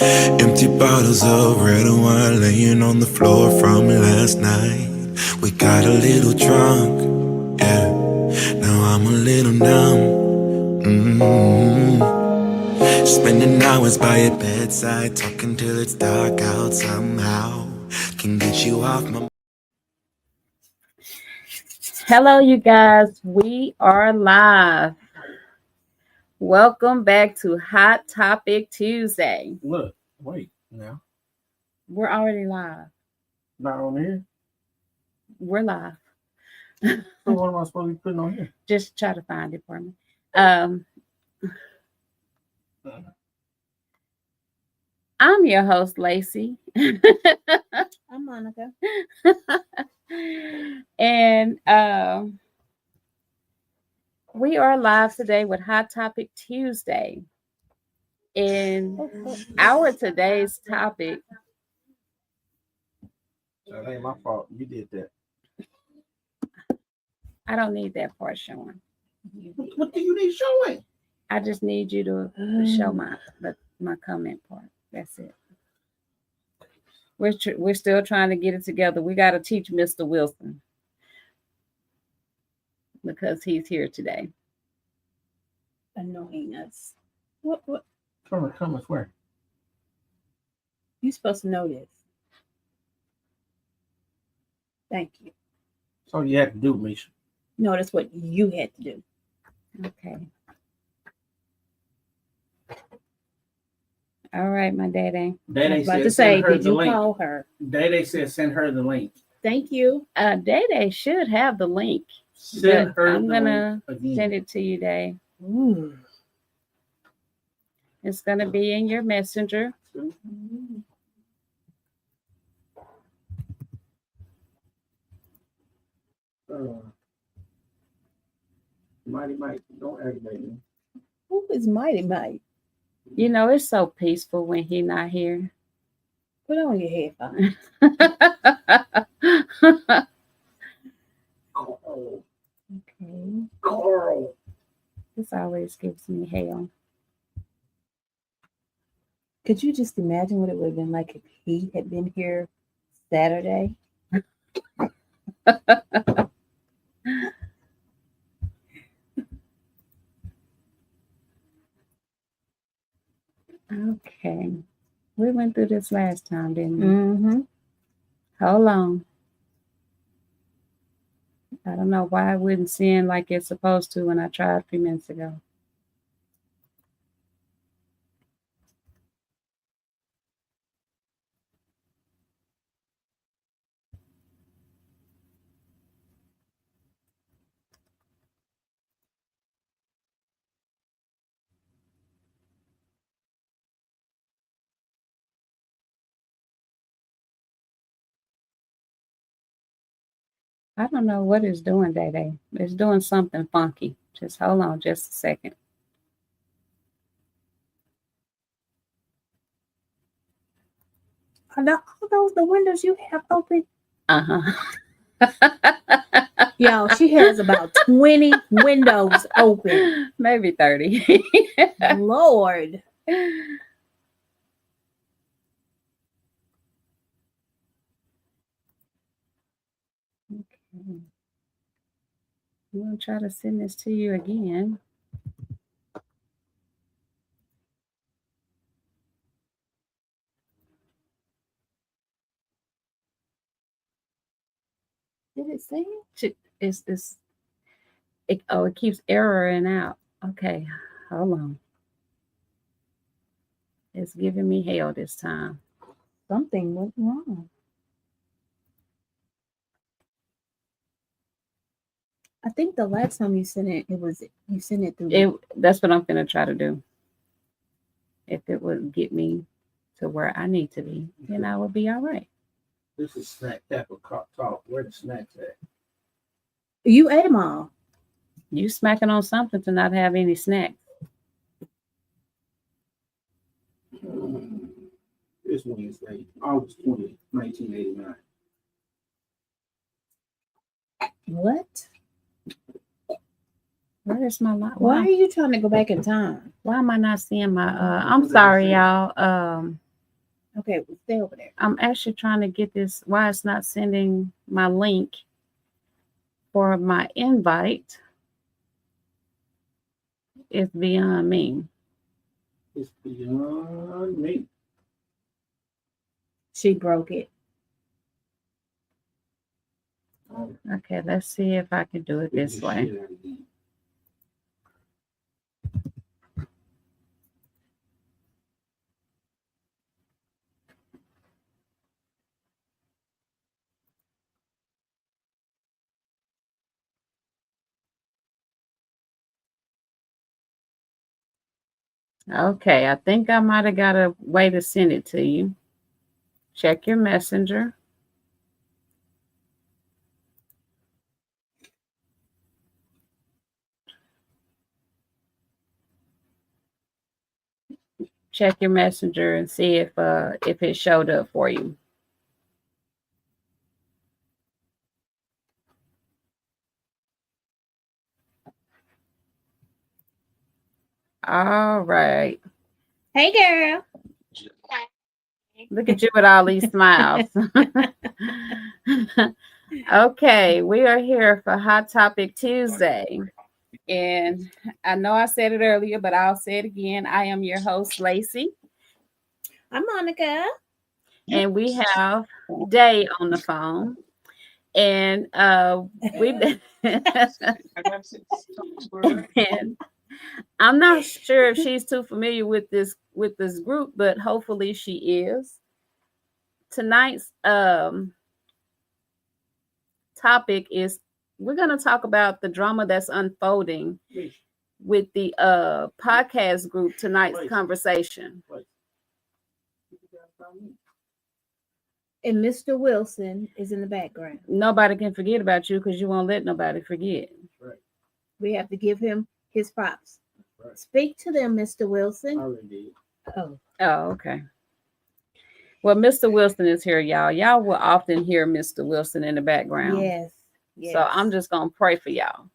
Empty bottles of red wine laying on the floor from last night. We got a little drunk, yeah. Now I'm a little numb. Spending hours by your bedside, talking till it's dark out somehow. Can get you off my. Hello, you guys. We are live. Welcome back to Hot Topic Tuesday. Look, wait now. We're already live. Not on here. We're live. So what am I supposed to be putting on here? Just try to find it for me. I'm your host, Lacey. I'm Monica. And we are live today with Hot Topic Tuesday. And our today's topic. That ain't my fault. You did that. I don't need that part showing. What do you need showing? I just need you to show my comment part. That's it. We're still trying to get it together. We got to teach Mr. Wilson because he's here today. Annoying us. What? Comments where? You supposed to know this. Thank you. That's all you had to do, Misha. No, that's what you had to do. Okay. All right, my daddy. I Daddy was about said to say, send her did the you link. call her? Daddy said send her the link. Thank you. Day should have the link. Send her I'm the gonna link again. send it to you, Day. Ooh. It's gonna be in your messenger. Mighty Mike, don't aggravate me. Who is Mighty Mike? You know, it's so peaceful when he's not here. Put on your headphones. Carl. Okay. Carl. This always gives me hell. Could you just imagine what it would have been like if he had been here Saturday? Okay. We went through this last time, didn't we? Mm-hmm. Hold on. I don't know why it wouldn't seem like it's supposed to when I tried a few minutes ago. I don't know what it's doing, Day. It's doing something funky. Just hold on just a second. Are those the windows you have open? Uh-huh. Y'all, she has about 20 windows open. Maybe 30. Lord. Okay. I'm going to try to send this to you again. Did it say it? It keeps erroring out. Okay, hold on. It's giving me hell this time. Something went wrong. I think the last time you sent it, you sent it through. That's what I'm going to try to do. If it would get me to where I need to be, then I would be all right. This is Snack Tackle Talk. Where the snacks at? You ate them all. You smacking on something to not have any snacks. It's Wednesday, August 20th, 1989. What? Where is my Why are you trying to go back in time? Why am I not seeing my I'm sorry, y'all. Okay, well, stay over there. I'm actually trying to get this. Why it's not sending my link for my invite is beyond me. It's beyond me. She broke it. Okay, let's see if I can do it this way. Okay, I think I might have got a way to send it to you. Check your messenger. Check your messenger and see if it showed up for you. All right. Hey, girl. Look at you with all these smiles. Okay, we are here for Hot Topic Tuesday. And I know I said it earlier, but I'll say it again. I am your host, Lacey. I'm Monica. And we have Day on the phone. And we've been and I'm not sure if she's too familiar with this group, but hopefully she is. Tonight's topic is we're going to talk about the drama that's unfolding with the podcast group tonight's conversation. And Mr. Wilson is in the background. Nobody can forget about you because you won't let nobody forget. Right. We have to give him his props. Right. Speak to them, Mr. Wilson. I already did. Oh, okay. Well, Mr. Wilson is here, y'all. Y'all will often hear Mr. Wilson in the background. Yes. So I'm just going to pray for y'all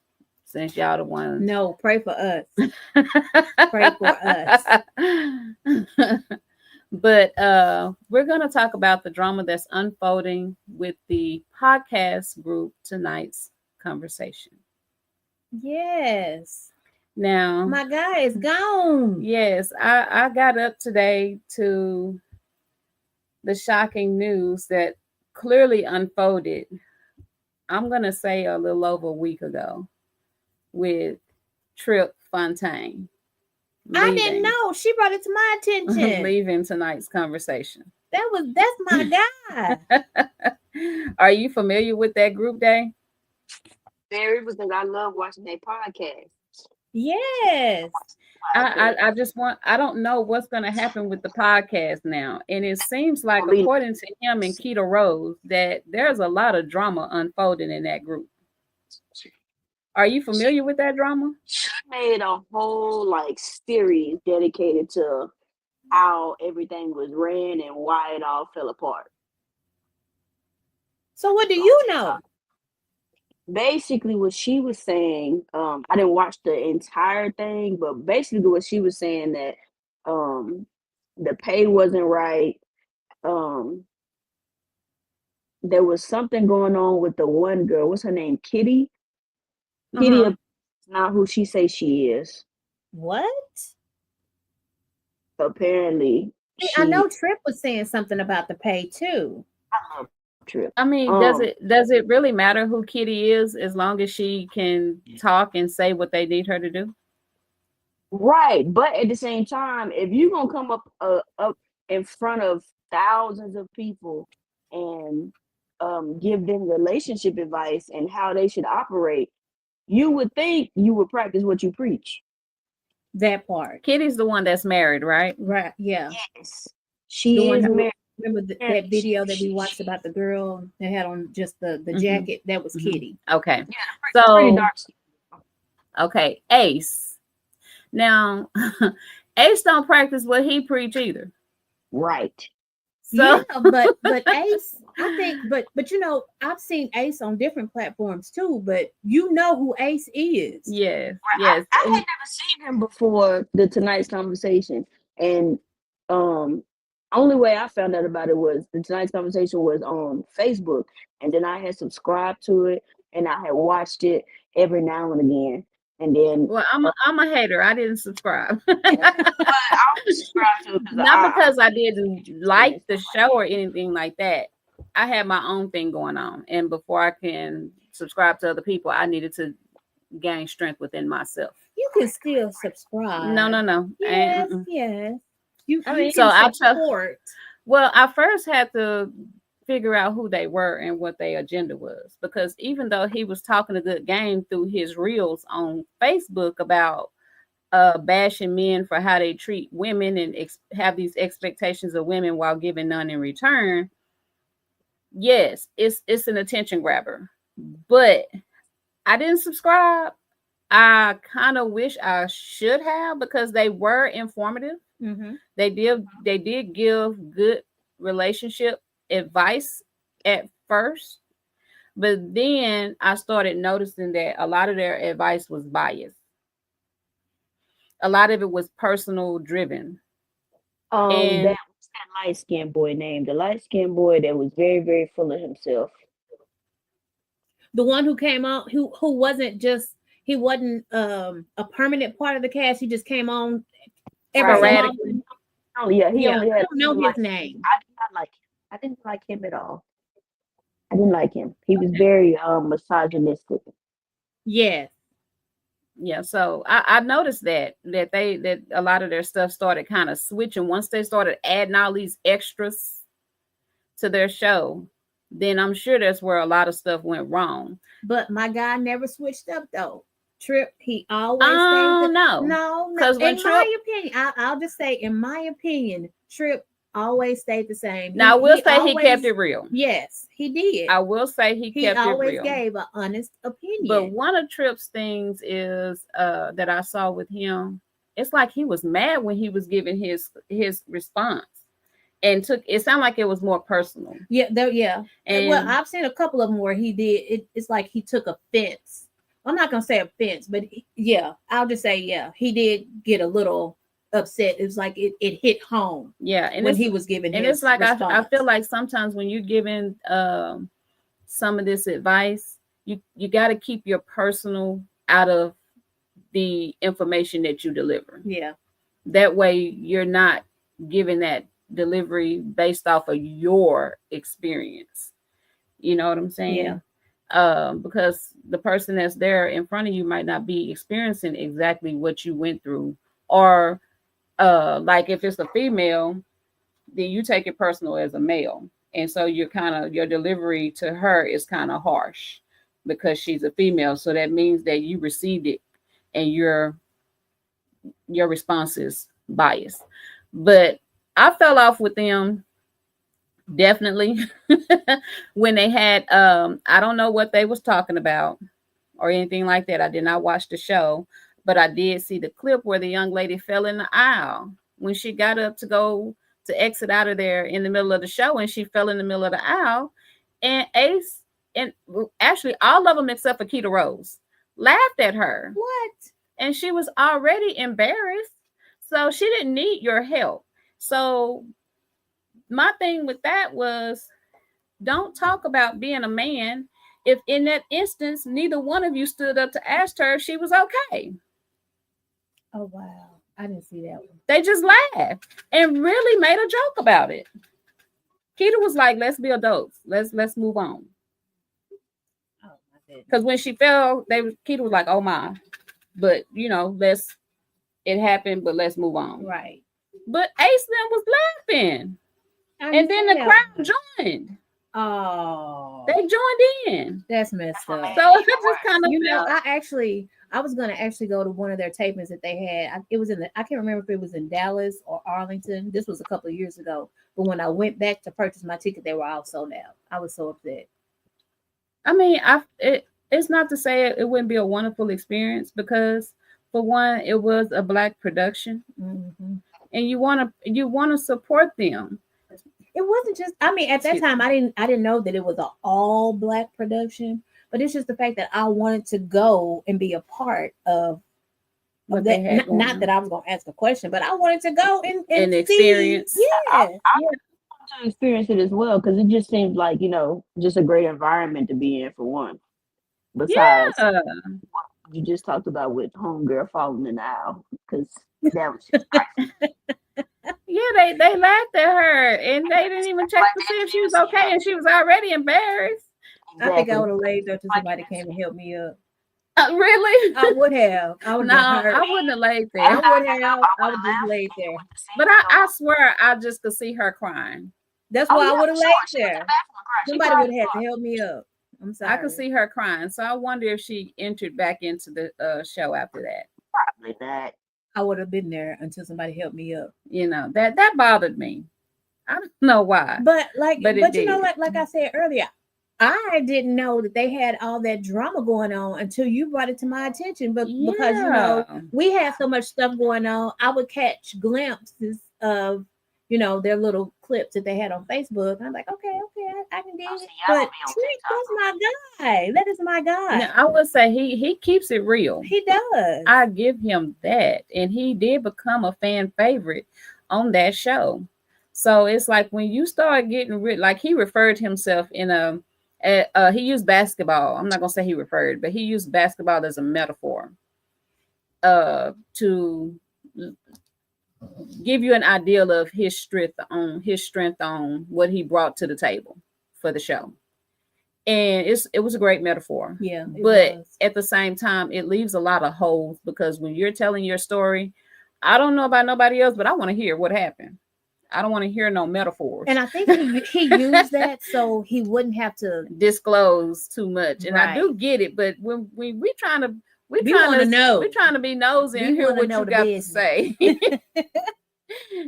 since y'all the ones. No, pray for us. Pray for us. But we're going to talk about the drama that's unfolding with the podcast group tonight's conversation. Yes. Now, my guy is gone. Yes, I got up today to the shocking news that clearly unfolded, I'm going to say a little over a week ago, with Trip Fontaine. I didn't know. She brought it to my attention. Leaving tonight's conversation. That's my guy. Are you familiar with that group, Day? Very, because I love watching their podcast. Yes. I just want, I don't know what's going to happen with the podcast now. And it seems like, according to him and Keita Rose, that there's a lot of drama unfolding in that group. Are you familiar with that drama? She made a whole series dedicated to how everything was ran and why it all fell apart. So what do you know? Basically, what she was saying, I didn't watch the entire thing, but basically what she was saying that the pay wasn't right. There was something going on with the one girl. What's her name? Kitty? Kitty is not who she says she is. What? Apparently. I know Trip was saying something about the pay too. I love Trip. I mean, does it really matter who Kitty is as long as she can talk and say what they need her to do? Right, but at the same time, if you're gonna come up in front of thousands of people and give them relationship advice and how they should operate, you would think you would practice what you preach. That part. Kitty's the one that's married, right? Right. Yeah. Yes, she is married. Remember that video that we watched about the girl that had on just the jacket? That was Kitty. Okay. Yeah, so, okay, Ace. Now, Ace don't practice what he preach either. Right. So, yeah, but Ace, I think, but you know, I've seen Ace on different platforms too. But you know who Ace is? Yes, right. Yes. I had never seen him before tonight's conversation, and only way I found out about it was the tonight's conversation was on Facebook, and then I had subscribed to it, and I had watched it every now and again, and then Well, I'm a hater. I didn't subscribe. I only subscribed to it Not because I didn't like the show or anything like that. I had my own thing going on, and before I can subscribe to other people, I needed to gain strength within myself. You can still subscribe. No. Yes, yes. You mean, so I support. Well, I first had to figure out who they were and what their agenda was, because even though he was talking a good game through his reels on Facebook about bashing men for how they treat women and have these expectations of women while giving none in return, yes, it's an attention grabber. But I didn't subscribe. I kind of wish I should have, because they were informative. Mm-hmm. They did give good relationship advice at first, but then I started noticing that a lot of their advice was biased. A lot of it was personal driven. And that was that light skinned boy named the light skinned boy that was very, very full of himself. The one who came on, who wasn't just, he wasn't a permanent part of the cast. He just came on every so often. Oh yeah, he Yeah, only I had. don't know his name. I did not like him. I didn't like him at all. I didn't like him. He was very misogynistic. Yes. Yeah, so I noticed that a lot of their stuff started kind of switching once they started adding all these extras to their show. Then I'm sure that's where a lot of stuff went wrong. But my guy never switched up though. Trip, he always stayed. No, because in my opinion, I'll just say, in my opinion, Trip always stayed the same. Now I will say he kept it real. Yes, he did. I will say he kept it real. He always gave an honest opinion. But one of Tripp's things is that I saw with him, it's like he was mad when he was giving his response, and it sounded like it was more personal. Yeah, yeah. And well, I've seen a couple of them where he did. It's like he took offense. I'm not gonna say offense, but yeah, I'll just say he did get a little upset. It was like it hit home. Yeah, and when he was giving, and it's like I feel like sometimes when you're giving some of this advice, you got to keep your personal out of the information that you deliver. Yeah, that way you're not giving that delivery based off of your experience. You know what I'm saying? Yeah. Because the person that's there in front of you might not be experiencing exactly what you went through, or like if it's a female, then you take it personal as a male, and so your delivery to her is kind of harsh because she's a female. So that means that you received it, and your response is biased. But I fell off with them. Definitely. When they had I don't know what they was talking about or anything like that. I did not watch the show, but I did see the clip where the young lady fell in the aisle when she got up to go to exit out of there in the middle of the show, and she fell in the middle of the aisle, and Ace, and actually all of them except for Keita Rose, laughed at her. What? And she was already embarrassed, so she didn't need your help. So my thing with that was, don't talk about being a man if in that instance neither one of you stood up to ask her if she was okay. Oh wow, I didn't see that one. They just laughed and really made a joke about it. Keita was like, let's be adults, let's move on. Oh my goodness. Because when she fell, Keita was like, oh my, but it happened, but let's move on. Right. But Ace then was laughing. And then the crowd joined. Oh, they joined in. That's messed up. So it just kind of, I was gonna actually go to one of their tapings that they had. It was I can't remember if it was in Dallas or Arlington. This was a couple of years ago. But when I went back to purchase my ticket, they were all sold out. I was so upset. I mean, it's not to say it wouldn't be a wonderful experience, because for one, it was a Black production, mm-hmm. and you want to support them. It wasn't just, I mean, at that time, I didn't know that it was an all Black production, but it's just the fact that I wanted to go and be a part of What that, they had not, going not on. that I was gonna ask a question, but I wanted to go and see. experience. Yeah. I want to experience it as well because it just seems like, you know, just a great environment to be in for one. Besides Yeah. what you just talked about with homegirl falling in the aisle, because that was just crazy. Yeah, they laughed at her and they didn't even check to see if she was okay, and she was already embarrassed. I think I Exactly. would have laid there till somebody came and helped me up. Really? I would have. I would No, have been hurt. I wouldn't have laid I there. would have. I would just laid there. But I swear I just could see her crying. That's Oh, why yeah, I would have for sure. laid She went to there. the bathroom and cried. She Somebody cried would have had as to fuck. help me up. I'm sorry. I could see her crying. So I wonder if she entered back into the show after that. Probably not. I would have been there until somebody helped me up. You know, that bothered me. I don't know why. But But it you know, did. like I said earlier, I didn't know that they had all that drama going on until you brought it to my attention. But because you know Yeah. we had so much stuff going on, I would catch glimpses of, you know, their little clips that they had on Facebook. I'm like, okay, I can dig Oh, it. see, I don't But be on Trick, TikTok. that's my guy. That is my guy. Now, I would say he keeps it real. He does. I give him that. And he did become a fan favorite on that show. So it's like when you start getting like he referred himself in he used basketball. I'm not gonna say he referred, but he used basketball as a metaphor to give you an idea of his strength on what he brought to the table for the show. And it was a great metaphor. Yeah, it But was. at the same time, it leaves a lot of holes because when you're telling your story, I don't know about nobody else, but I want to hear what happened. I don't want to hear no metaphors. And I think he used that so he wouldn't have to. disclose too much. And I Right. do get it, but when we trying to We wanna know. we're trying to be nosy and We hear wanna what know you the got business. to say.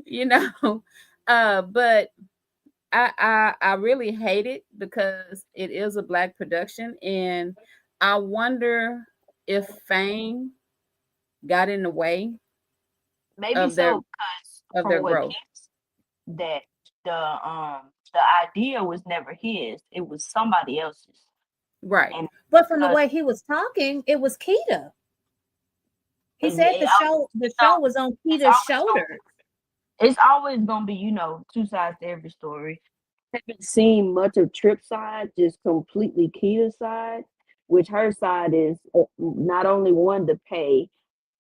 You know. But I really hate it because it is a black production, and I wonder if fame got in the way Maybe of their so, because of from their what growth. Keith that the idea was never his; it was somebody else's. Right. And But from the because- way he was talking, it was Keita. He And said it the show was on Keita's always gonna shoulders. it's always gonna be, you know, two sides to every story. I haven't seen much of Trip's side, just completely Keita's side, which her side is not only one to pay.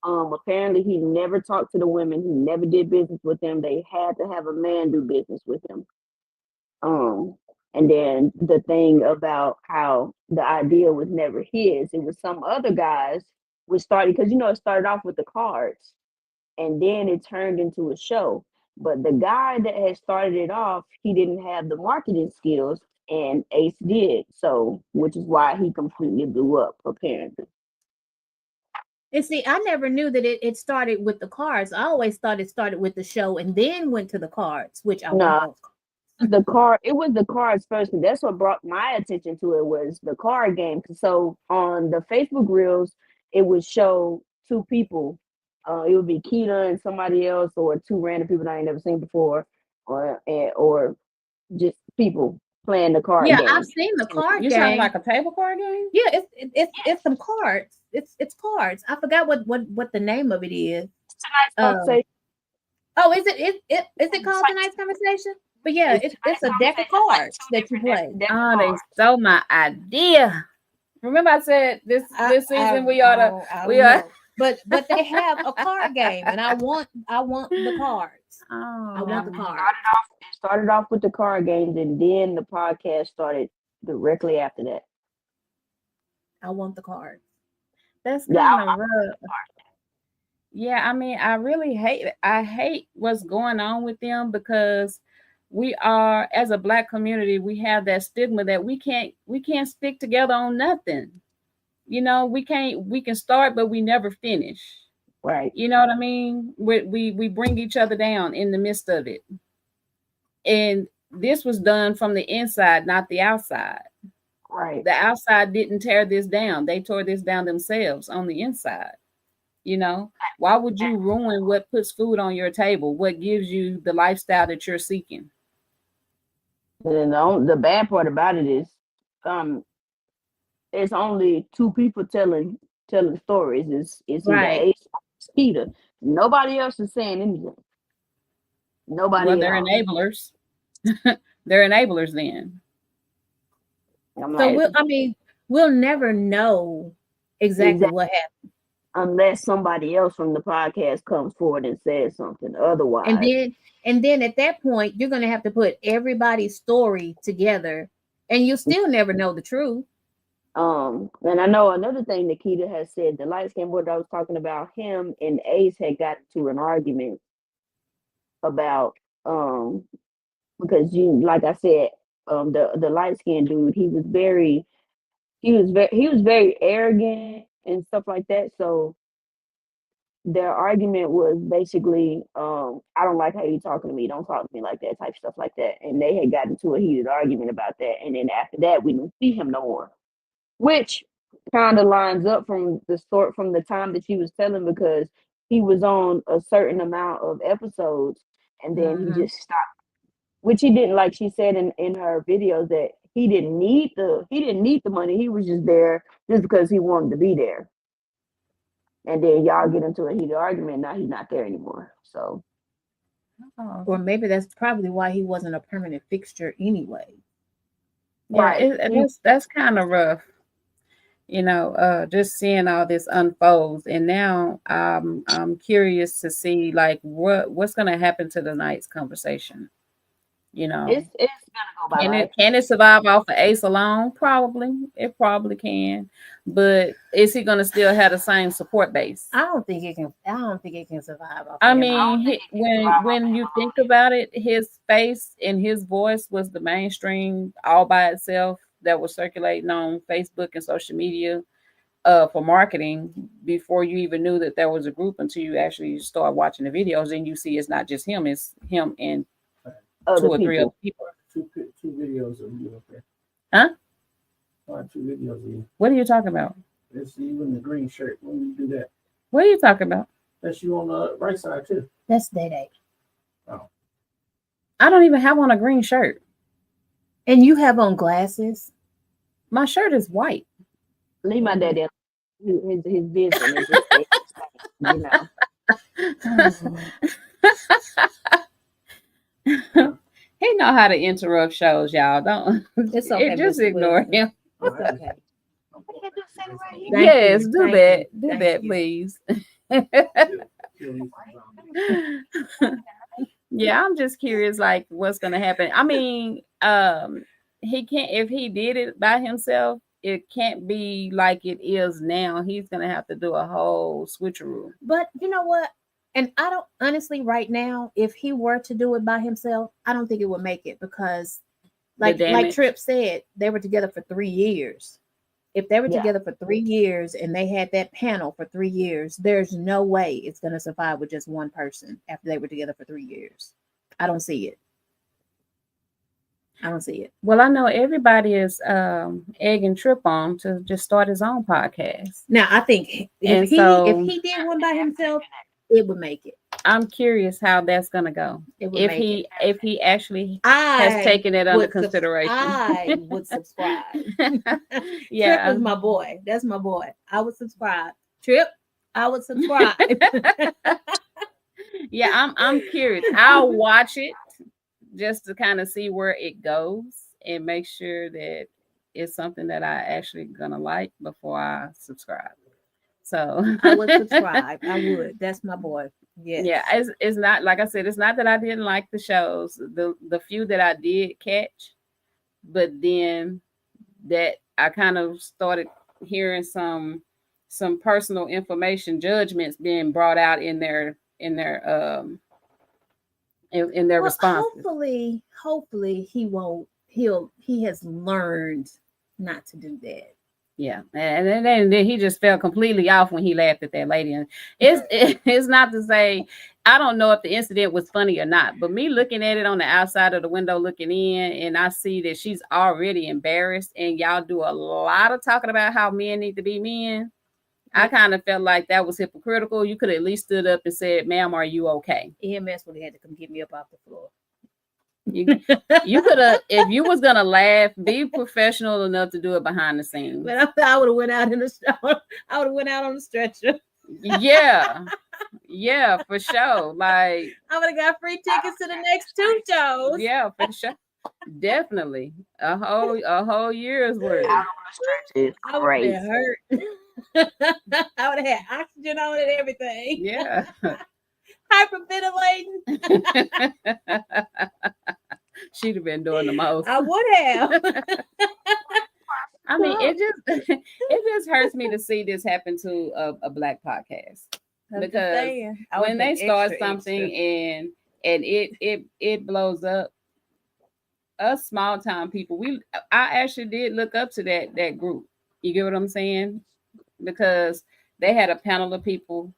Apparently he never talked to the women. He never did business with them. They had to have a man do business with him. And then the thing about how the idea was never his, it was some other guys which started because you know it started off with the cards and then it turned into a show. But the guy that had started it off, he didn't have the marketing skills and Ace did. So which is why he completely blew up, apparently. And see, I never knew that it started with the cards. I always thought it started with the show and then went to the cards, which I No. want those cards. It was the cards first, and that's what brought my attention to it was the card game. So on the Facebook reels, it would show two people. It would be Keita and somebody else, or two random people that I ain't never seen before, or just people playing the card Yeah, game. I've seen the card You game. sound like a table card game? Yeah, it's some cards. It's cards. I forgot what the name of it is. Tonight's conversation. Oh, is it called Tonight's Conversation? But yeah, it's a deck of cards that you play. Oh, they stole my idea. Remember I said this season we ought to we are. But they have a card game, and I want the cards. I want the cards. It started off with the card games, and then the podcast started directly after that. I want the cards. That's Yeah, kind of rough. Yeah, I mean, I really hate what's going on with them because we are, as a black community, we have that stigma that we can't stick together on nothing. You know, we can start, but we never finish. Right. You know what I mean? We bring each other down in the midst of it. And this was done from the inside, not the outside. Right. The outside didn't tear this down. They tore this down themselves on the inside. You know, why would you ruin what puts food on your table? What gives you the lifestyle that you're seeking? And the bad part about it is, it's only two people telling stories. It's either Right. Ace Keita. Nobody else is saying anything. Nobody Well, at they're all. enablers. They're enablers then. I'm So like, we'll never know exactly what happened. unless somebody else from the podcast comes forward and says something. Otherwise, And then at that point, you're gonna have to put everybody's story together, and you still never know the truth. and I know another thing Nikita has said, the light skin boy that I was talking about, him and Ace had got to an argument about because you, like I said, the light skinned dude, he was very arrogant and stuff like that. So their argument was basically, I don't like how you talking to me, don't talk to me like that, type stuff like that. And they had gotten into a heated argument about that. And then after that, we didn't see him no more. Which kind of lines up from the time that she was telling, because he was on a certain amount of episodes and then he just stopped. Which he didn't, like she said in her videos, that he didn't need the money. He was just there just because he wanted to be there. And then y'all get into a heated argument. Now he's not there anymore. So, Or maybe that's probably why he wasn't a permanent fixture anyway. Yeah, right. that's kind of rough. Just seeing all this unfolds, and now I'm curious to see like what's going to happen to tonight's conversation. It's gonna go by. Can it survive off of Ace alone? Probably. It probably can. But is he going to still have the same support base? I don't think it can survive off I of him. mean, when you think about it, his face and his voice was the mainstream all by itself that was circulating on Facebook and social media for marketing before you even knew that there was a group, until you actually start watching the videos and you see it's not just him, it's him and Other 2 or 3 other people. Two videos of you up there. Huh? 2 videos of you. What are you talking about? It's you in the green shirt. When you do that, What are you talking about? that's you on the right side too. That's Day. I don't even have on a green shirt. And you have on glasses. My shirt is white. Leave my daddy alone. His vision is just you know. He know how to interrupt shows, y'all. Don't. It's okay. Just ignore him. It's okay. Yes, do Thank that. you. Do Thank that, you. please. Yeah, I'm just curious, like, what's gonna happen. I mean, he can't, if he did it by himself, it can't be like it is now. He's gonna have to do a whole switcheroo. But you know what? And I don't honestly right now, if he were to do it by himself, I don't think it would make it, because like Tripp said, they were together for 3 years. If they were together for 3 years and they had that panel for 3 years, there's no way it's going to survive with just one person after they were together for 3 years. I don't see it. Well, I know everybody is egging Tripp on to just start his own podcast. Now, I think if he did one by himself, it would make it. I'm curious how that's gonna go. If he actually has taken it under consideration. I would subscribe. Yeah, Tripp is my boy. That's my boy. I would subscribe. Tripp, I would subscribe. Yeah, I'm curious. I'll watch it just to kind of see where it goes and make sure that it's something that I actually gonna like before I subscribe. So I would subscribe. I would. That's my boy. Yes. Yeah, it's not, like I said, it's not that I didn't like the shows. The few that I did catch, but then that I kind of started hearing some personal information, judgments being brought out in their responses. Hopefully he won't. He has learned not to do that. Yeah, and then he just fell completely off when he laughed at that lady. And it's not to say, I don't know if the incident was funny or not, but me looking at it on the outside of the window looking in, and I see that she's already embarrassed, and y'all do a lot of talking about how men need to be men. I kind of felt like that was hypocritical. You could have at least stood up and said, "Ma'am, are you okay?" EMS would have had to come get me up off the floor. You could have, if you was gonna laugh, be professional enough to do it behind the scenes. But I would have went out in the shower. I would have went out on the stretcher. Yeah, Yeah, for sure. Like, I would have got free tickets to the next 2 shows. yeah, for sure. Definitely. A whole year's worth. Out on the stretch is I would have been crazy. hurt. I would have had oxygen on it and everything. Yeah. Hyperventilating. She'd have been doing the most. I would have. I mean, it just hurts me to see this happen to a black podcast. I'm just Because saying. I when would've they been start extra, something extra. and it blows up, us small town people, I actually did look up to that group. You get what I'm saying? Because they had a panel of people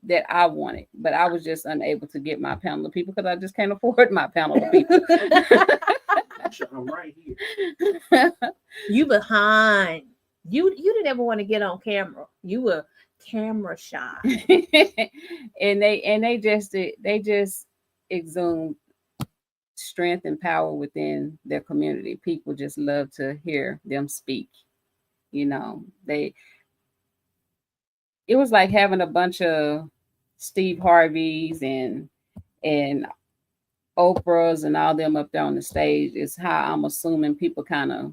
that I wanted, but I was just unable to get my panel of people because I just can't afford my panel of people. I'm right here. You behind. You didn't ever want to get on camera. You were camera shy. and they just exude strength and power within their community. People just love to hear them speak. You know, it was like having a bunch of Steve Harveys and Oprahs and all them up there on the stage is how I'm assuming people kind of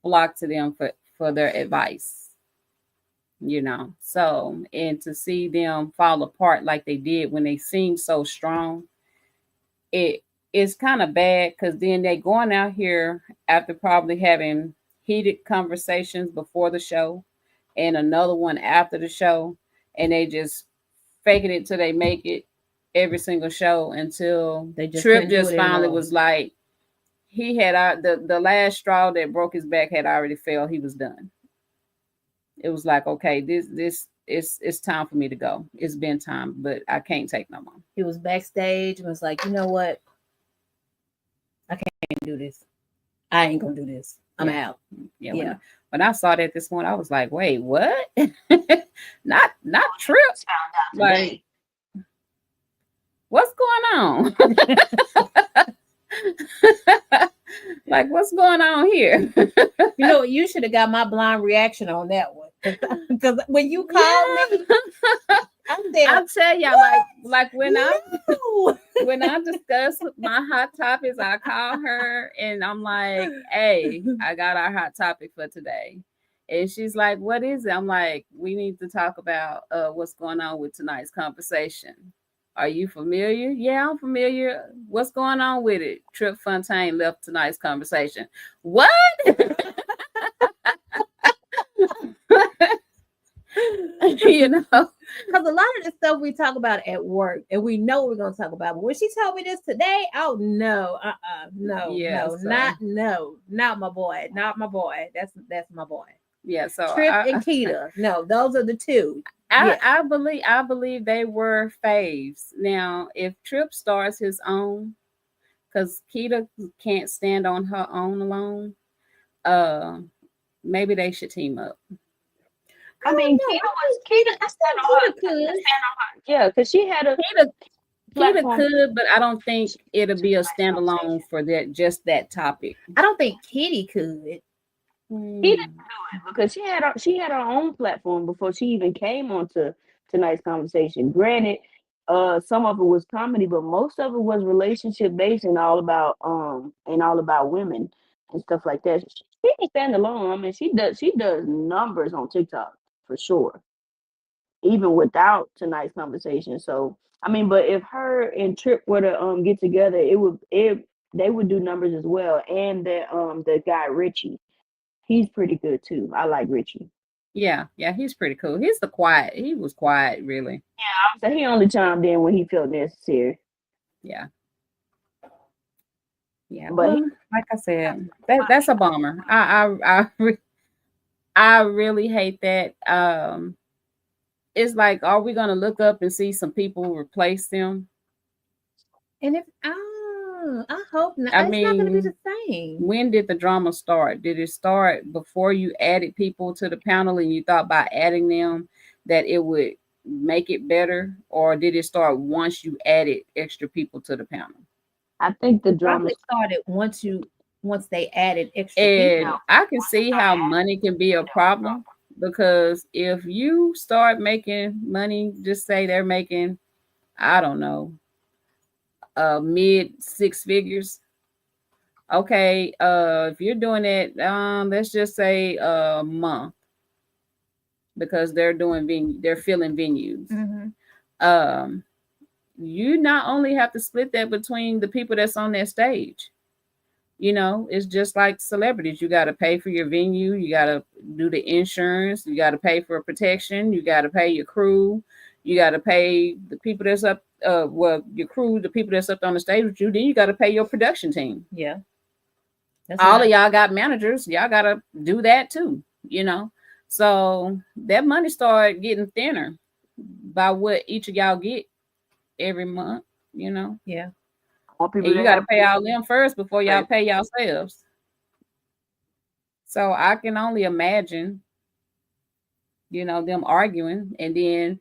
flock to them for their advice. You know, so and to see them fall apart like they did when they seemed so strong, it's kind of bad because then they going out here after probably having heated conversations before the show and another one after the show, and they just faking it till they make it every single show until They just Trip couldn't do just it finally anymore. was like, he had the last straw that broke his back had already fell. He was done. It was like, okay, this it's time for me to go. It's been time, but I can't take no more. He was backstage and was like, you know what? I can't do this. I ain't gonna do this. I'm Yeah. out. Yeah. Yeah. When I saw that this morning, I was like, wait, what? not Trip. Just found out Like, today. what's going on? Like, what's going on here? You know, you should have got my blind reaction on that one. Because when you called me, I said, I'll tell y'all, like when no. when I discuss my hot topics, I call her and I'm like, hey, I got our hot topic for today. And she's like, what is it? I'm like, we need to talk about what's going on with tonight's conversation. Are you familiar? Yeah, I'm familiar. What's going on with it? Trip Fontaine left tonight's conversation. What? You know, Because a lot of the stuff we talk about at work and we know we're going to talk about. But when she told me this today, oh, no, no, Yeah, no, so- not my boy. Not my boy. That's my boy. yeah. So Trip and Keita. No, those are the two. Yeah. I believe they were faves. Now, if Trip starts his own, because Keita can't stand on her own alone, maybe they should team up. I mean, Keita can stand on her. Keita could. Yeah, because she had a Keita platform. could, but I don't think it'll be a standalone for that topic. I don't think Kitty could. He didn't do it because she had her own platform before she even came onto tonight's conversation. Granted, some of it was comedy, but most of it was relationship based and all about women and stuff like that. She can stand alone. I mean, she does numbers on TikTok for sure, even without tonight's conversation. So I mean, but if her and Trip were to get together, they would do numbers as well. And the guy Richie. He's pretty good too. I like Richie. Yeah, he's pretty cool. He was quiet, really. So he only chimed in when he felt necessary. Yeah. But Well, like I said, that's a bummer. I really hate that. It's like, are we gonna look up and see some people replace them? And if I hope not. I It's not going to be mean, the same. When did the drama start? Did it start before you added people to the panel and you thought by adding them that it would make it better, or did it start once you added extra people to the panel? I think the drama. Probably started once they added extra And people. I can see how money can be a problem, because if you start making money, just say they're making I don't know, mid six figures. Okay, if you're doing it, let's just say a month, because they're filling venues. Um, you not only have to split that between the people that's on that stage. It's just like celebrities. You got to pay for your venue. You got to do the insurance. You got to pay for protection. You got to pay your crew. You got to pay the people that's up. Your crew, the people that's up on the stage with you. Then you got to pay your production team. Yeah. All of y'all got managers. Y'all got to do that too. So that money started getting thinner by what each of y'all get every month. Yeah. And you got to pay all them first before y'all pay yourselves. So I can only imagine, them arguing. And then,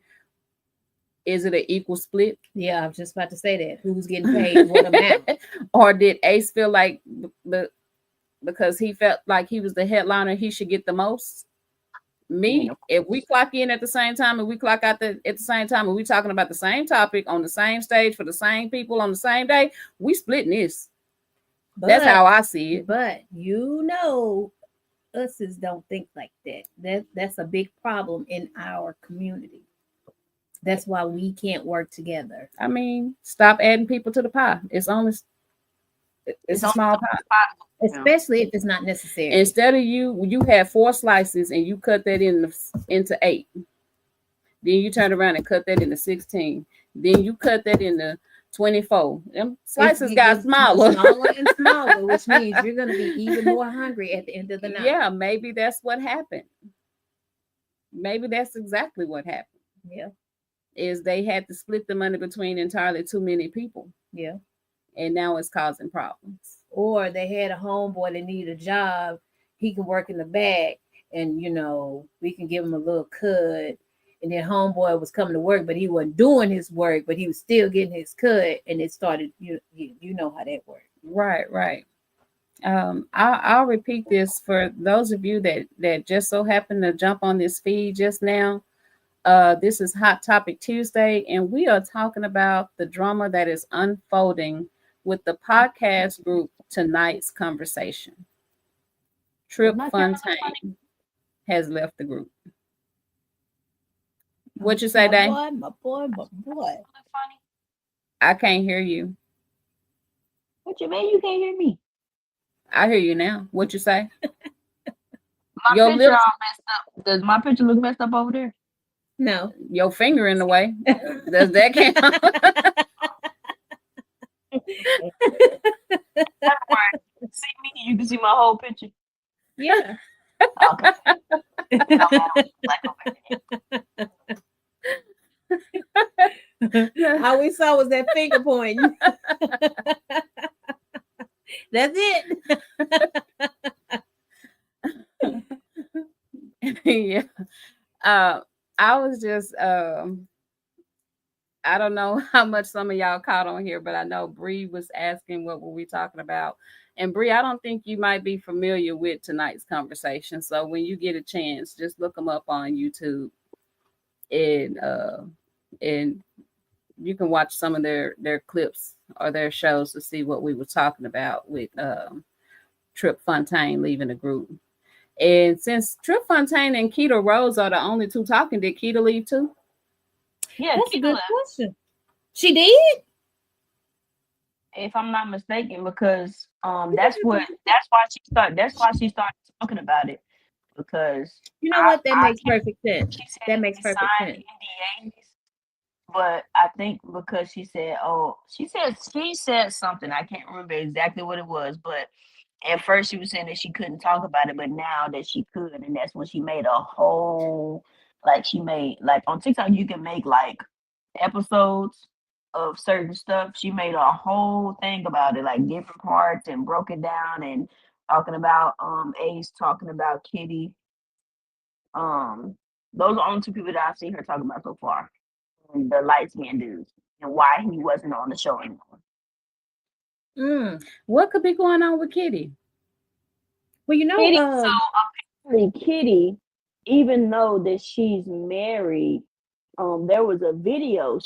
is it an equal split? Yeah, I was just about to say that. Who's getting paid what amount? Or did Ace feel like because he felt like he was the headliner, he should get the most? If we clock in at the same time and we clock out at the same time, and we talking about the same topic on the same stage for the same people on the same day, we splitting this. That's how I see it. But us's don't think like that. That's a big problem in our community. That's why we can't work together. I mean, stop adding people to the pie. It's a small pie. Especially if it's not necessary. Instead of you have 4 slices and you cut that into 8. Then you turn around and cut that into 16. Then you cut that into 24. Them slices got smaller. Smaller and smaller, which means you're going to be even more hungry at the end of the night. Yeah, maybe that's what happened. Maybe that's exactly what happened. Yeah. Is they had to split the money between entirely too many people. Yeah. And now it's causing problems. Or they had a homeboy that needed a job. He can work in the back, and we can give him a little cut. And then homeboy was coming to work, but he wasn't doing his work, but he was still getting his cut. And it started, you know how that works. Right. I'll repeat this for those of you that just so happen to jump on this feed just now. This is Hot Topic Tuesday, and we are talking about the drama that is unfolding with the podcast group Tonight's Conversation. Trip Fontaine has left the group. What you say, Dave? My boy. I can't hear you. What you mean you can't hear me? I hear you now. What you say? My Your picture lips- all messed up. Does my picture look messed up over there? No. Your finger in the way. Does that count? See me? You can see my whole picture. Yeah. Okay. All we saw was that finger pointing. That's it. Yeah. I was just I don't know how much some of y'all caught on here, but I know Bree was asking what were we talking about. And Bree, I don't think you might be familiar with Tonight's Conversation. So when you get a chance, just look them up on YouTube, and you can watch some of their clips or their shows to see what we were talking about with Trip Fontaine leaving the group. And since Trip Fontaine and Keita Rose are the only two talking, did Keita leave too? Yeah, That's a Keita good left, question. She did? if I'm not mistaken, because that's why she started talking about it, because You know what? That I makes perfect sense. she said That makes they perfect signed sense. NDAs, but I think because she said something, I can't remember exactly what it was, but at first she was saying that she couldn't talk about it, but now that she could, and that's when she made a whole on TikTok you can make like episodes of certain stuff. She made a whole thing about it, like different parts, and broke it down and talking about Ace, talking about Kitty. Those are the only two people that I've seen her talk about so far. And the light skinned dudes, and why he wasn't on the show anymore. What could be going on with Kitty? Well, Kitty, so apparently Kitty, even though that she's married, there was a video.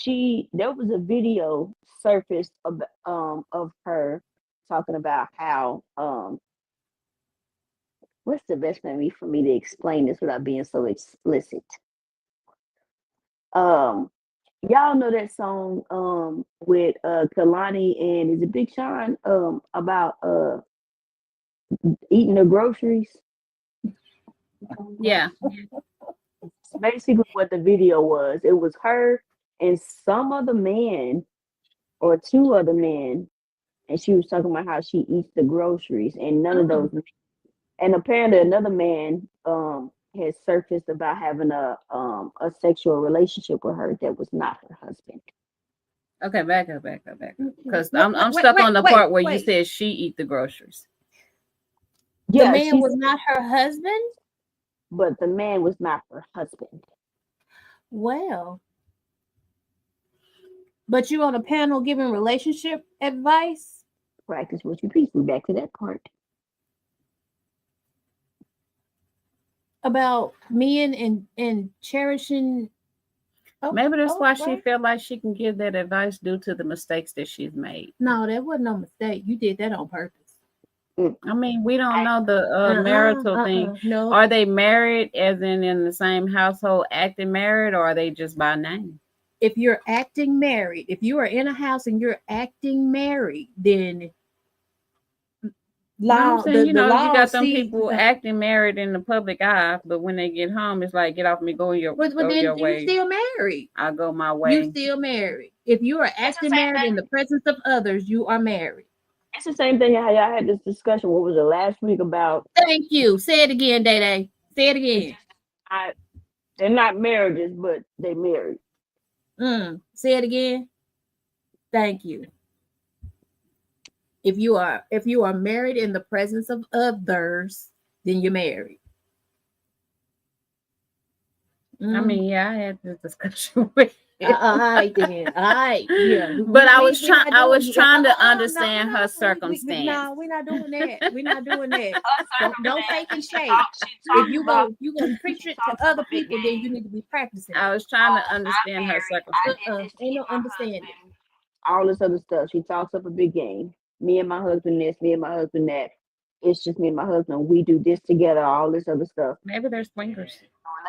There was a video surfaced of her talking about how what's the best way for me to explain this without being so explicit? Y'all know that song with Kalani and is it Big Sean about eating the groceries? Yeah. Basically what the video was. It was her and some other man or two other men, and she was talking about how she eats the groceries and none of those. And apparently another man had surfaced about having a sexual relationship with her that was not her husband. Okay, back up. Because I'm stuck on the part where you said she eat the groceries. The man was not her husband? But the man was not her husband. Well, but you on a panel giving relationship advice? Practice what you preach. We're back to that part. About men and cherishing. Maybe that's why she felt like she can give that advice due to the mistakes that she's made. No, that wasn't no mistake. You did that on purpose. I mean, we don't know the marital thing. No. Are they married, as in the same household, acting married, or are they just by name? If you're acting married, if you are in a house and you're acting married, then law, you got them people acting married in the public eye, but when they get home, it's like, get off me, go your way. You're still married. I go my way. You're still married. If you are acting married in the presence of others, you are married. It's the same thing how y'all had this discussion. What was it last week about? Thank you. Say it again, Day Day. Say it again. They're not marriages, but they married. Say it again. Thank you. If you are married in the presence of others, then you're married. I mean, yeah, I had this discussion with all right, yeah. But I was trying to understand her circumstance. No, we're not doing that. We're not doing that. Don't take and shake. If you gonna preach it to other people, then you need to be practicing. I was trying to understand her circumstance. Ain't no understanding. All this other stuff. She talks up a big game. Me and my husband this, me and my husband that. It's just me and my husband. We do this together, all this other stuff. Maybe they're swingers.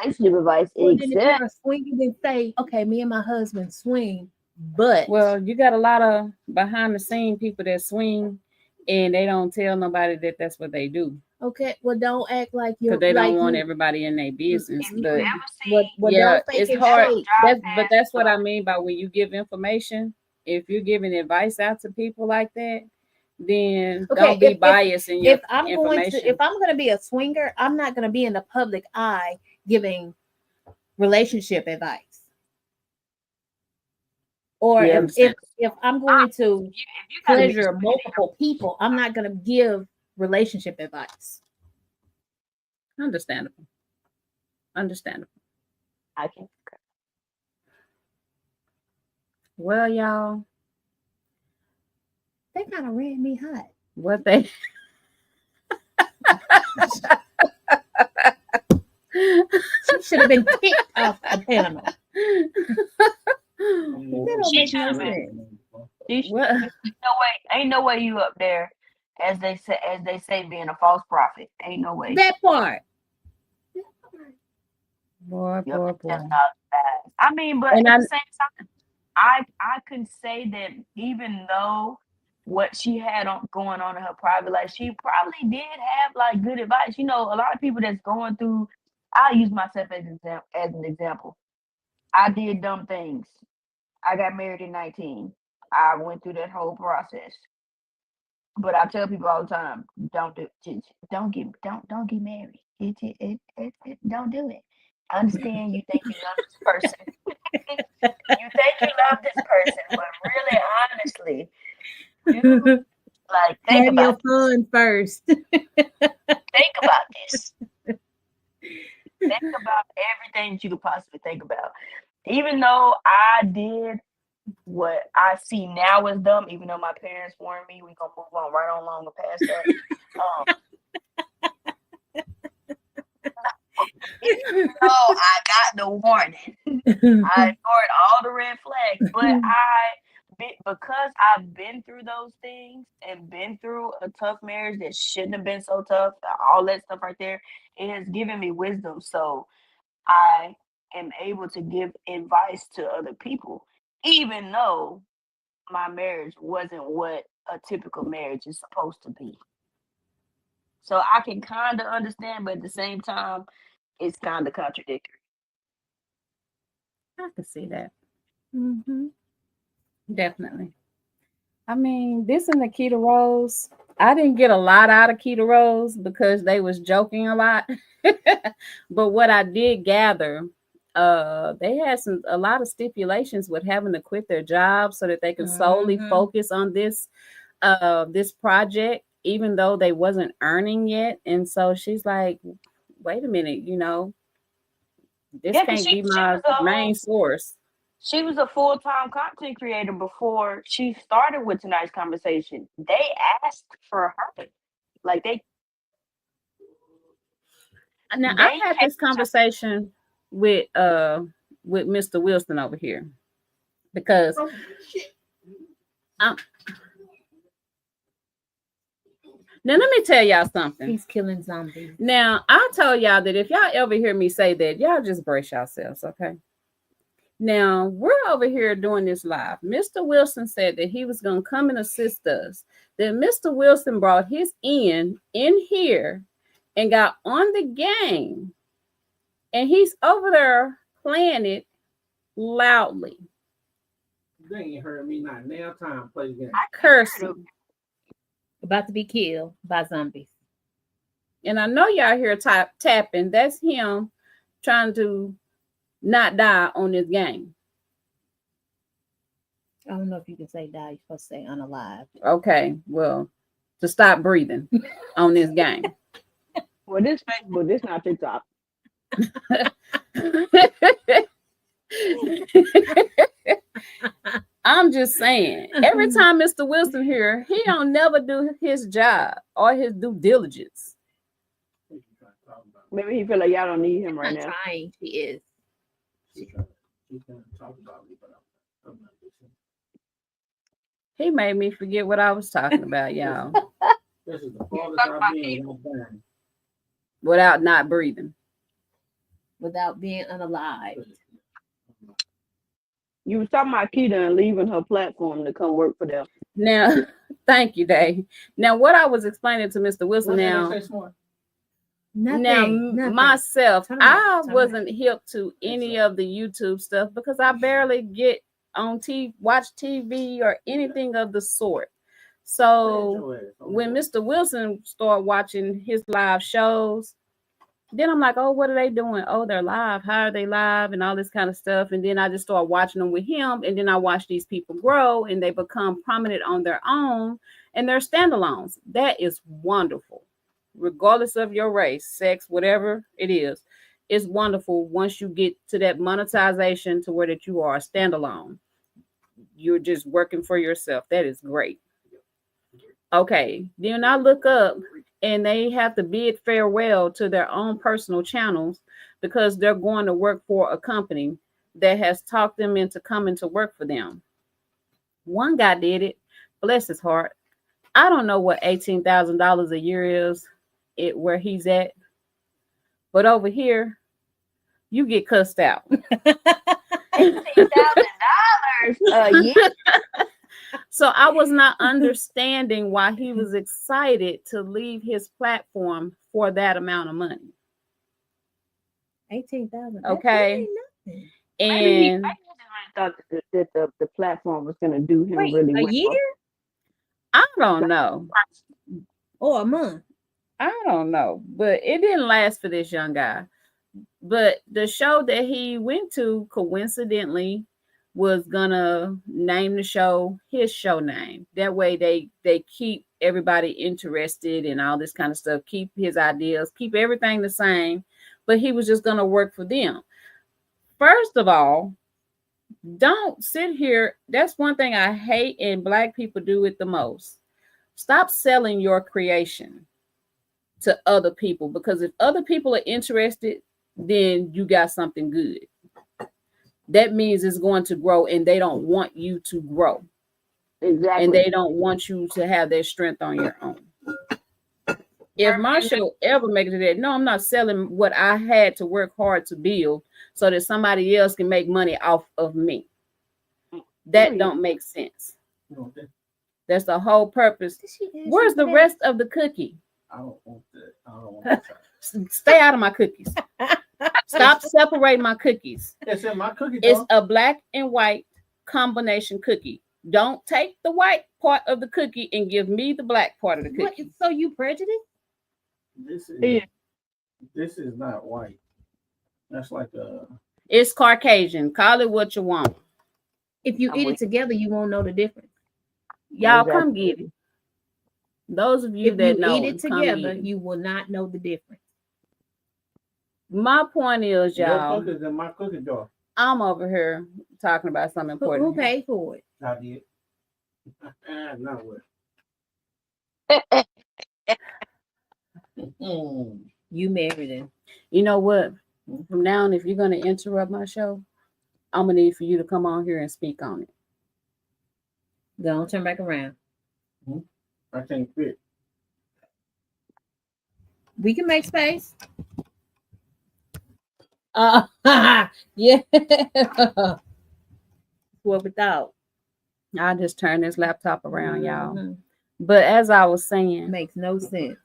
Relationship advice If you're a swinger, then say, okay, me and my husband swing, but you got a lot of behind the scene people that swing and they don't tell nobody that that's what they do. Okay, well, don't act like you're. Because they don't want everybody in their business. But yeah, it's hard. That's what I mean by when you give information. If you're giving advice out to people like that, then don't be biased in your information. If I'm going to be a swinger, I'm not going to be in the public eye giving relationship advice. Or if I'm going to pleasure multiple people, I'm not going to give relationship advice. Understandable. I can. Well, y'all, they kind of ran me hot. What they? She should have been kicked off the panel. That don't make no sense. Ain't no way you up there, as they say, being a false prophet. Ain't no way. That part. Boy. I mean, but at the same time, I can say that even though what she had going on in her private life, she probably did have like good advice. You know, a lot of people that's going through. I'll use myself as an example. I did dumb things. I got married at 19. I went through that whole process. But I tell people all the time, don't get married. Don't do it. I understand you think you love this person. You think you love this person, but really, honestly, you think about your fun first. Think about this. Think about everything that you could possibly think about. Even though I did what I see now as dumb, even though my parents warned me, we're going to move on right on along past that. I got the warning. I ignored all the red flags, but because I've been through those things and been through a tough marriage that shouldn't have been so tough, all that stuff right there, it has given me wisdom. So I am able to give advice to other people, even though my marriage wasn't what a typical marriage is supposed to be. So I can kind of understand, but at the same time, it's kind of contradictory. I can see that. Mhm. Definitely. I mean, this and Nikita Rose, I didn't get a lot out of Keita Rose because they was joking a lot. But what I did gather, they had a lot of stipulations with having to quit their job so that they could solely Mhm. focus on this this project, even though they wasn't earning yet. And so she's like, wait a minute, this Yeah, because can't be my main source. she was a full-time content creator before she started with tonight's conversation. They asked for her. Like Now they I had came this conversation with Mr. Wilson over here because I'm now let me tell y'all something. He's killing zombies. Now I told y'all that if y'all ever hear me say that, y'all just brace yourselves, okay? Now we're over here doing this live. Mr. Wilson said that he was gonna come and assist us. Then Mr. Wilson brought his in here and got on the game, and he's over there playing it loudly, They ain't heard me not now time play the game. cursing. About to be killed by zombies. And I know y'all hear tapping. That's him trying to not die on this game. I don't know if you can say die. You're supposed to say unalive. Okay, well, to stop breathing on this game. Well, this Facebook, this not TikTok. I'm just saying, every time Mr. Wilson here, he don't never do his job or his due diligence. What you trying to talk about? Maybe he feel like y'all don't need him right Not now. trying. She is. She's trying to talk about me, but I'm not listening. He made me forget what I was talking about, y'all, This is the farthest I've been without dying. without not breathing. Without being unalive. You was talking about Keita and leaving her platform to come work for them. Now, thank you, Dave. Now, what I was explaining to Mr. Wilson What did now. they say, Smart? Nothing. Myself, Turn I around, turn wasn't hip to any of the YouTube stuff because I barely get on TV, watch TV or anything of the sort. So when Mr. Wilson started watching his live shows, then I'm like, oh, what are they doing? Oh, they're live. How are they live? And all this kind of stuff. And then I just start watching them with him. And then I watch these people grow and they become prominent on their own and they're standalones. That is wonderful. Regardless of your race, sex, whatever it is, it's wonderful once you get to that monetization to where that you are a standalone. You're just working for yourself. That is great. Okay, then I look up and they have to bid farewell to their own personal channels because they're going to work for a company that has talked them into coming to work for them. One guy did it, bless his heart. I don't know what $18,000 a year is where he's at, but over here, you get cussed out. $18,000 a year. So I was not understanding why he was excited to leave his platform for that amount of money. 18,000. Okay. Maybe And he thought that the platform was going to do him Wait, really a well. year I don't know. or a month? I don't know, but it didn't last for this young guy. But the show that he went to coincidentally was gonna name the show his show name. That way they keep everybody interested and all this kind of stuff, keep his ideas, keep everything the same, but he was just gonna work for them. First of all, don't sit here. That's one thing I hate, and Black people do it the most. Stop selling your creation to other people, because if other people are interested, then you got something good. that means it's going to grow, and they don't want you to grow, Exactly. and they don't want you to have that strength on your own. If Marshall ever makes it that, no, I'm not selling what I had to work hard to build so that somebody else can make money off of me. That Period. don't make sense. You know, that- That's the whole purpose. Did she ask Where's you the that? rest of the cookie? I don't want that. I don't want that. Stay out of my cookies. Stop separating my cookies. It's in my cookie It's dough. a black and white combination cookie. Don't take the white part of the cookie and give me the black part of the What, cookie. so you prejudiced? This is Yeah. this is not white. That's like a It's Caucasian. Call it what you want. If you I'm eat it with together, you won't know the difference. Y'all come get it. Those of you If that you know, eat it come together, get it. you will not know the difference. My point is, your y'all, cookies in my cookie jar. I'm over here talking about something Who important. paid for it? I did. Not what. You married him. You know what? From now on, if you're going to interrupt my show, I'm going to need for you to come on here and speak on it. Don't turn back around. I can't fit. We can make space. Yeah. What we thought. I just turn this laptop around, y'all. Mhm. But as I was saying, Makes no sense.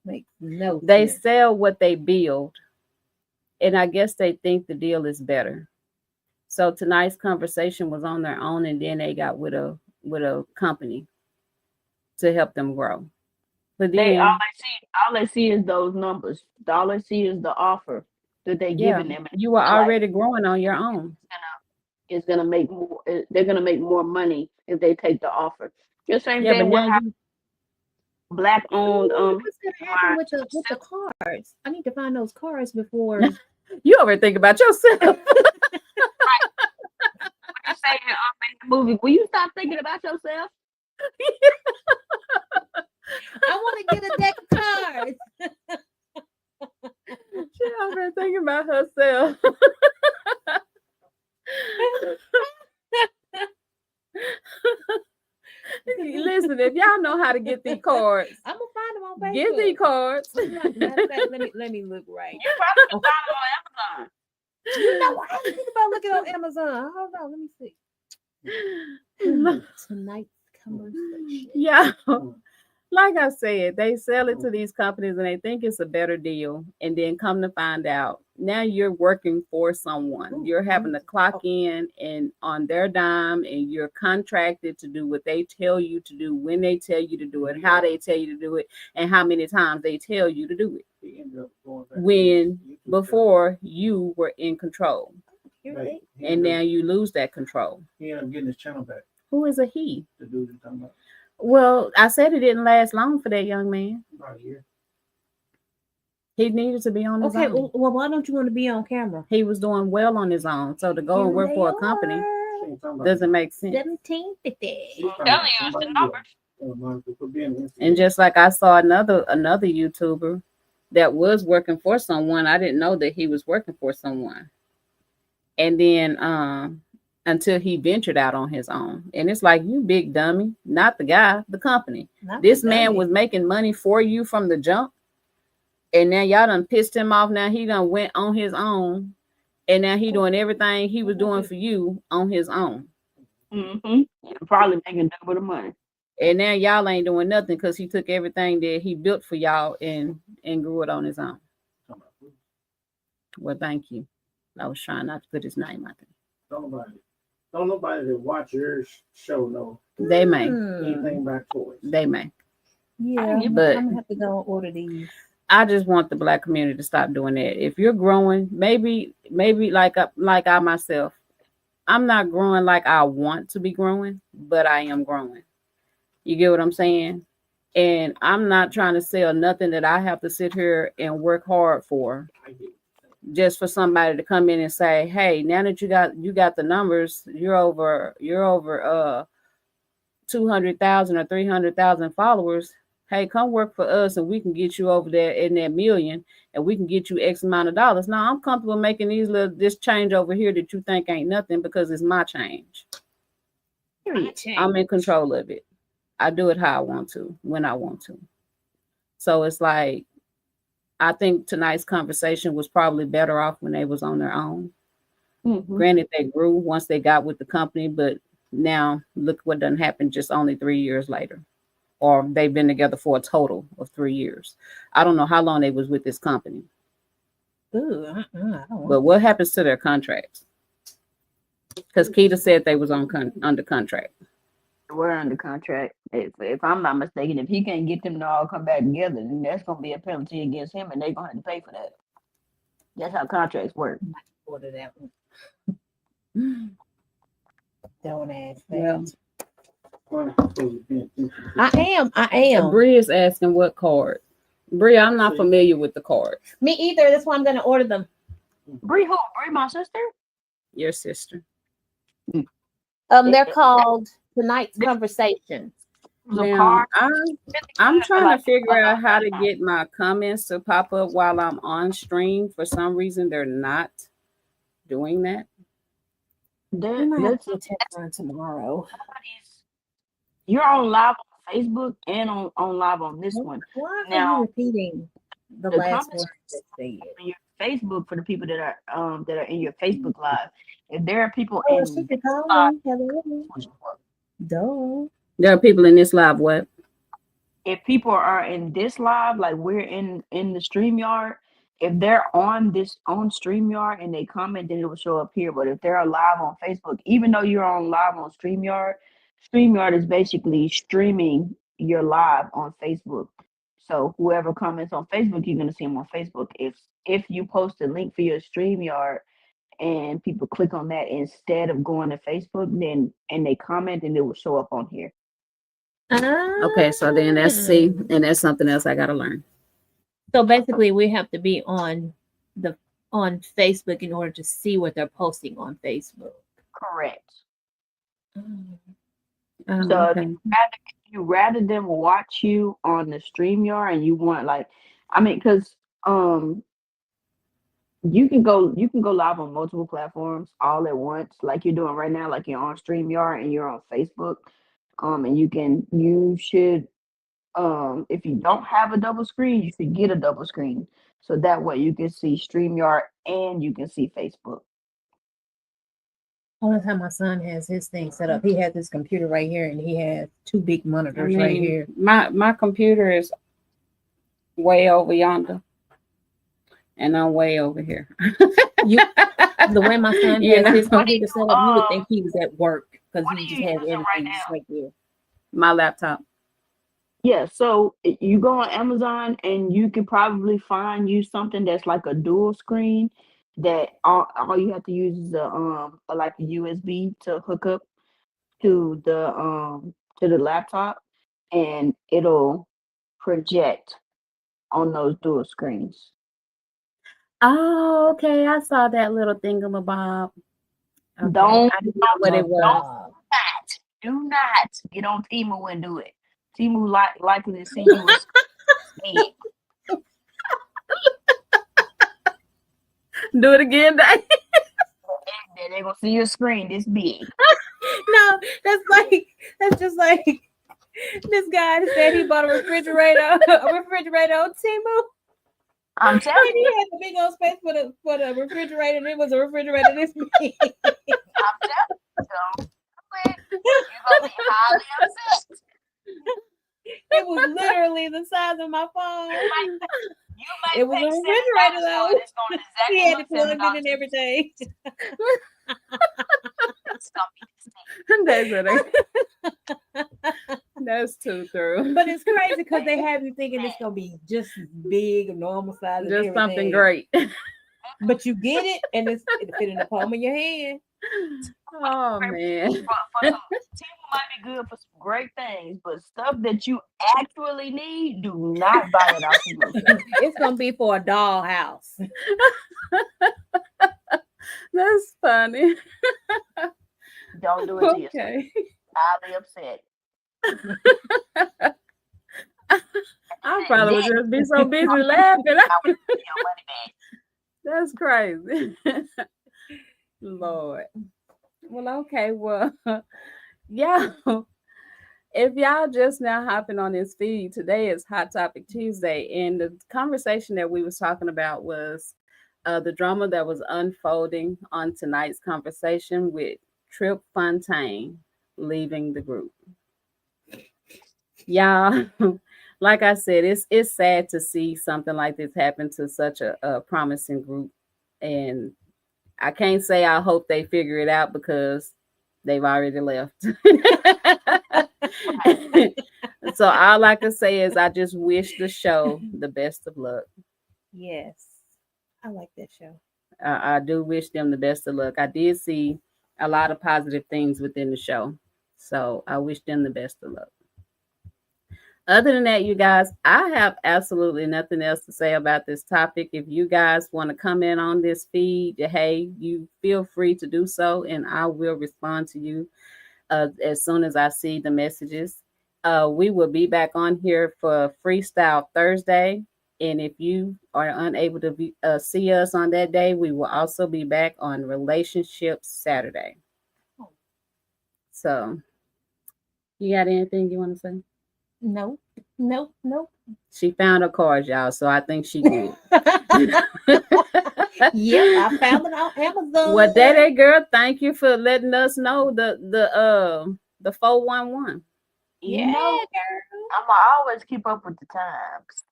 Makes no they sense. sell what they build, and I guess they think the deal is better. So tonight's conversation was on their own, and then they got with a company to help them grow. But They then, all they see is those numbers. All they see is the offer that they yeah, giving them. you were Like, already growing on your own. it's gonna make more. They're gonna make more money if they take the offer. The same Yeah, but thing with now you black owned. What's gonna happen with the cards? I need to find those cards before. you over think about yourself. You say in the movie, will you stop thinking about yourself? I want to get a deck of cards. She over thinking about herself. Listen, if y'all know how to get these cards, I'm gonna find them on Facebook. get these cards. Matter of fact, let me look right. You probably can find them on Amazon. You know what? I didn't think about looking on Amazon. Hold on, let me see. Tonight's conversation. Yeah, like I said, they sell it to these companies and they think it's a better deal, and then come to find out, now you're working for someone. You're having to clock in and on their dime, and you're contracted to do what they tell you to do, when they tell you to do it, how they tell you to do it, and how many times they tell you to do it. He ended up going back to When YouTube before you were in control, You're channel. right. He and ended now you lose that control. he ended up getting his channel back. Who is a he? The dude you're talking about. Well, I said it didn't last long for that young man. About a year. He needed to be on his Okay, own. well, why don't you want to be on camera? He was doing well on his own. So to go and Here work they for a company She ain't talking about doesn't make sense. 1750. I'm telling you, it's the numbers. For being an And just like I saw another YouTuber that was working for someone, I didn't know that he was working for someone. And then until he ventured out on his own. And it's like, you big dummy, not the guy, the company. Not This the man dummy. was making money for you from the jump. And now y'all done pissed him off. Now he done went on his own. And now he doing everything he was doing for you on his own. Mm-hmm. Probably making double the money. And now y'all ain't doing nothing because he took everything that he built for y'all and grew it on his own. Well, thank you. I was trying not to put his name out there. Don't nobody that watch your show know They may. anything about toys. They may. Yeah, But- I'm gonna have to go and order these. I just want the black community to stop doing that. If you're growing, maybe like I myself, I'm not growing like I want to be growing, but I am growing. You get what I'm saying? And I'm not trying to sell nothing that I have to sit here and work hard for, I get it. just for somebody to come in and say, "Hey, now that you got the numbers, you're over 200,000 or 300,000 followers. hey, come work for us and we can get you over there in that million and we can get you X amount of dollars. Now I'm comfortable making this change over here that you think ain't nothing because it's my change. Period. I'm in control of it. I do it how I want to, when I want to. So it's like, I think tonight's conversation was probably better off when they was on their own. Mhm. Granted, they grew once they got with the company, but now look what done happened just only 3 years later. Or they've been together for a total of 3 years. I don't know how long they was with this company, Ooh, I don't but want what happens to their contracts? Because Keita said they was under contract. We're under contract. If I'm not mistaken, if he can't get them to all come back together, then that's gonna be a penalty against him, and they're gonna have to pay for that. That's how contracts work. to order that one. Don't ask Well, that. Well, I'm supposed to be in- I am. Bree is asking what card. Bree, I'm not familiar with the card. Me either. That's why I'm gonna order them. Bree, who? Bree, my sister. Your sister. They're called Tonight's Conversation. The Now, card. I'm trying like, to figure out how to get my comments to pop up while I'm on stream. For some reason, they're not doing that. We might have That's to get test run tomorrow. you're on live on Facebook and on live on this one. Why are Now, you repeating the the last comments word that said? on your Facebook for the people that are in your Facebook live. If there are people Oh, in she could call live, me. Hello. Duh. There are people in this live what? if people are in this live, like we're in the StreamYard, if they're on StreamYard and they comment, then it will show up here. But if they're live on Facebook, even though you're on live on StreamYard, StreamYard is basically streaming your live on Facebook. So whoever comments on Facebook, you're gonna see them on Facebook. If you post a link for your StreamYard and people click on that instead of going to Facebook, then and they comment, and it will show up on here. Okay, so then that's C, and that's something else I gotta learn. So basically, we have to be on Facebook in order to see what they're posting on Facebook. Correct. Oh, So okay. if you rather them watch you on the StreamYard and you want because you can go live on multiple platforms all at once, like you're doing right now, like you're on StreamYard and you're on Facebook. And you should if you don't have a double screen, you should get a double screen. So that way you can see StreamYard and you can see Facebook. All the time my son has his thing set up. He has this computer right here, and he has two big monitors right here. My computer is way over yonder, and I'm way over here. The way my son You has his know? computer set up, you would think he was at work because What he are just you has using right everything now? just right there. My laptop. Yeah, so you go on Amazon and you can probably find you something that's like a dual screen that all you have to use is like a USB to hook up to the laptop, and it'll project on those dual screens. Oh, okay. I saw that little thingamabob. Okay. Don't I didn't know what it was. do not get on Temu and do it. Temu likely to see you as big. Do it again, Dave. And they're gonna see your screen this big. No, that's just like this guy said he bought a refrigerator on Temu. I'm telling And he you, had the big old space for the refrigerator, and it was a refrigerator this big. I'm telling you, don't do it. You're gonna be highly upset. It was literally the size of my phone. You might It was pay a refrigerator, $7 though. for it. It's going exactly He had look it plugged in $7 and everything. It's gonna be the same. That's too true. But it's crazy because they have you thinking it's gonna be just big, normal size, and Just something everything. great. But you get it, and it fit in the palm of your hand. Oh man. For some, Temu might be good for some great things, but stuff that you actually need, do not buy it off Temu. It's gonna be for a dollhouse. That's funny. Don't do it to yourself. Okay. Highly upset. I probably would Then just be so busy laughing. I would give your money back. That's crazy. Lord. Well, okay. Well, yeah. If y'all just now hopping on this feed, today is Hot Topic Tuesday, and the conversation that we was talking about was the drama that was unfolding on tonight's conversation with Trip Fontaine leaving the group. Y'all, like I said, it's sad to see something like this happen to such a promising group, and I can't say I hope they figure it out because they've already left. So all I can say is I just wish the show the best of luck. Yes. I like that show. I do wish them the best of luck. I did see a lot of positive things within the show. So I wish them the best of luck. Other than that, you guys, I have absolutely nothing else to say about this topic. If you guys want to comment on this feed, hey, you feel free to do so, and I will respond to you as soon as I see the messages. We will be back on here for Freestyle Thursday. And if you are unable to see us on that day, we will also be back on Relationships Saturday. So, you got anything you want to say? Nope. She found her cards, y'all, so I think she good. Yeah, I found it on Amazon. Well, Daddy girl, thank you for letting us know the 411. You Yeah, know, girl. I'ma always keep up with the times.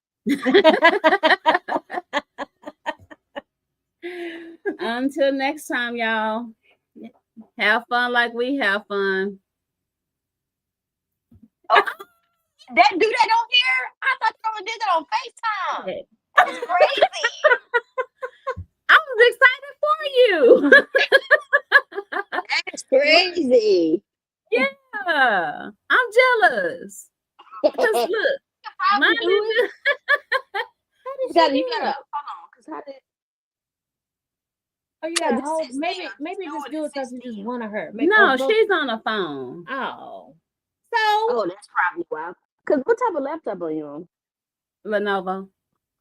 Until next time, y'all. Have fun like we have fun. That do that on here? I thought you did that on FaceTime. That's crazy. I was excited for you. That's crazy. Yeah, I'm jealous. Because look, mine Probably do it. is- You gotta hold on, because how did Oh, you gotta this hold. is Maybe still- maybe still just with do the it because you 16. just want to hurt. no, she's on the phone. Oh. So Oh, that's probably why. Because what type of laptop are you on? Lenovo.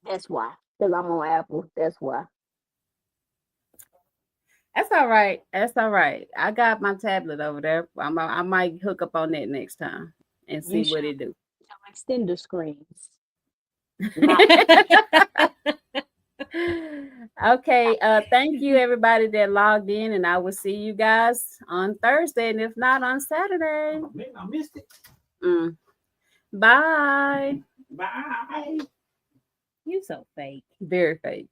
That's why. Because I'm on Apple. That's why. That's all right. That's all right. I got my tablet over there. I might hook up on that next time and see You what should. it do. So extender screens. Okay. Thank you everybody that logged in, and I will see you guys on Thursday, and if not on Saturday. Oh, man, I missed it. Bye. Bye. you so fake. Very fake.